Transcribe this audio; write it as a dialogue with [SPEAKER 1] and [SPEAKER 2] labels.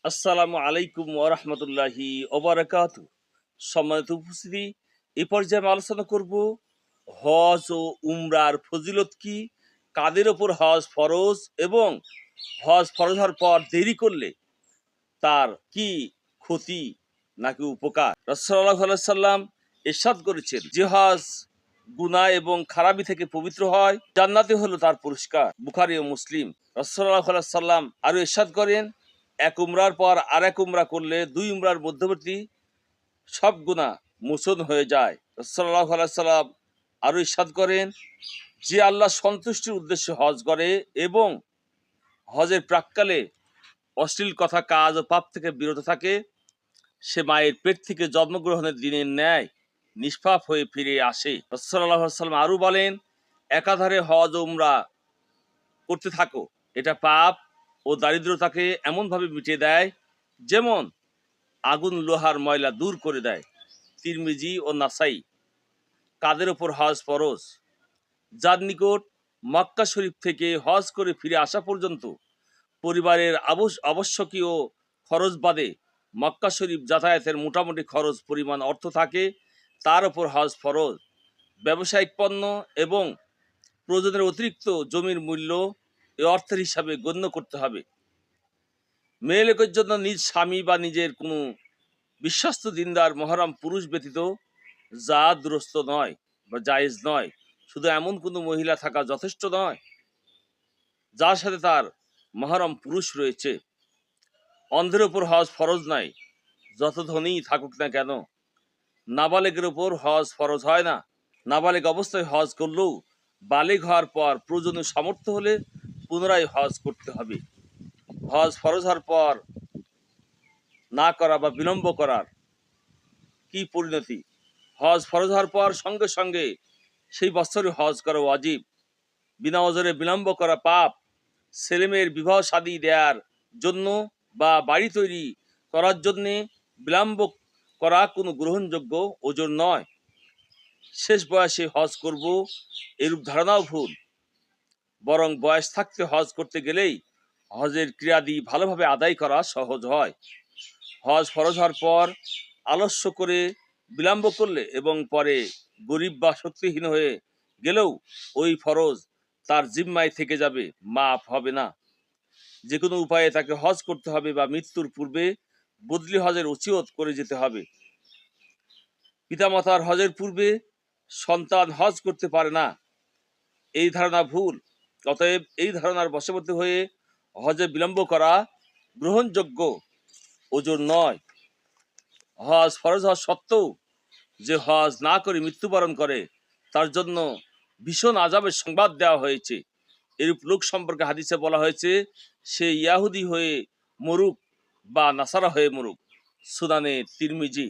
[SPEAKER 1] আসসালামু আলাইকুম ওরহমতুল্লাহি ওবারাকাতু। সম্মানিত উপস্থিতি, এই পর্যায়ে আমি আলোচনা করব হজ ও উমরার ফজিলত কি, কাদের ওপর হজ ফরজ এবং হজ ফরজ হওয়ার পর দেরি করলে তার কি ক্ষতি নাকি উপকার। রাসূলুল্লাহ সাল্লাল্লাহু আলাইহি সাল্লাম ইরশাদ করেছেন, যে হজ গুনাহ এবং খারাপি থেকে পবিত্র হয়, জান্নাতে হলো তার পুরস্কার। বুখারী ও মুসলিম। রাসূলুল্লাহ সাল্লাল্লাহু আলাইহি সাল্লাম আরো ইরশাদ করেন, এক উমরার পর আরেক উমরা করলে দুই উমরার মধ্যবর্তী সব গুনাহ মোচন হয়ে যায়। রাসূলুল্লাহ সাল্লাল্লাহু আলাইহি সাল্লাম আরো ইরশাদ করেন, যে আল্লাহ সন্তুষ্টির উদ্দেশ্যে হজ করে এবং হজের প্রাক্কালে অশ্লীল কথা, কাজ ও পাপ থেকে বিরত থাকে, সে মায়ের পেট থেকে জন্মগ্রহণের দিনের ন্যায় নিষ্পাপ হয়ে ফিরে আসে। রাসূলুল্লাহ সাল্লাল্লাহু আলাইহি সাল্লাম আরো বলেন, একাধারে হজ ও উমরা করতে থাকো, এটা পাপ ও দারিদ্রতাকে এমনভাবে মিটিয়ে দেয় যেমন আগুন লোহার ময়লা দূর করে দেয়। তিরমিজি ও নাসাই। কাদের ওপর হজ ফরজ? যার নিকট মক্কা শরীফ থেকে হজ করে ফিরে আসা পর্যন্ত পরিবারের আবশ্যকীয় খরচ বাদে মক্কা শরীফ যাতায়াতের মোটামুটি খরচ পরিমাণ অর্থ থাকে, তার ওপর হজ ফরজ। ব্যবসায়িক পণ্য এবং প্রয়োজনের অতিরিক্ত জমির মূল্য এ অর্থের হিসাবে গণ্য করতে হবে। মেয়ে লোকের জন্য নিজ স্বামী বা নিজের কোনো বিশ্বস্ত দিনদার মহরম পুরুষ ব্যতীত যা দুরস্ত নয় বা জায়েজ নয়, শুধু এমন কোনো মহিলা থাকা যথেষ্ট নয় যার সাথে তার মহরম পুরুষ রয়েছে। অন্ধের ওপর হজ ফরজ নাই, যত ধনীই থাকুক না কেন। নাবালেগের ওপর হজ ফরজ হয় না। নাবালেগ অবস্থায় হজ করলেও বালেগ হওয়ার পর প্রয়োজনীয় সামর্থ্য হলে পুনরায় হজ করতে হবে। হজ ফরজ হওয়ার পর না করা বা বিলম্ব করার কি পরিণতি? হজ ফরজ হওয়ার পর সঙ্গে সঙ্গে সেই বছরে হজ করা ওয়াজিব। বিনা ওজরে বিলম্ব করা পাপ। ছেলেমেয়ের বিবাহ শাদী দেওয়ার জন্য বা বাড়ি তৈরি করার জন্যে বিলম্ব করা কোনো গ্রহণযোগ্য ওজর নয়। শেষ বয়সে হজ করব, এরূপ ধারণাও ভুল। বরং বয়স থাকতে হজ করতে গেলেই হজের ক্রিয়াদি ভালোভাবে আদায় করা সহজ হয়। হজ ফরজ হওয়ার পর আলস্য করে বিলম্ব করলে এবং পরে গরিব বা শক্তিহীন হয়ে গেলেও ওই ফরজ তার জিম্মায় থেকে যাবে, মাফ হবে না। যে কোনো উপায়ে তাকে হজ করতে হবে বা মৃত্যুর পূর্বে বদলি হজের ওসিয়ত করে যেতে হবে। পিতামাতার হজের পূর্বে সন্তান হজ করতে পারে না, এই ধারণা ভুল। অতএব এই ধারণার বশবর্তী হয়ে হজে বিলম্ব করা গ্রহণযোগ্য ওজর নয়। হজ ফরজ হওয়া সত্ত্বেও যে হজ না করে মৃত্যুবরণ করে, তার জন্য ভীষণ আযাবের সংবাদ দেওয়া হয়েছে। এরূপ লোক সম্পর্কে হাদিসে বলা হয়েছে, সে ইয়াহুদি হয়ে মরুক বা নাসারা হয়ে মরুক। সুনানে তিরমিজি।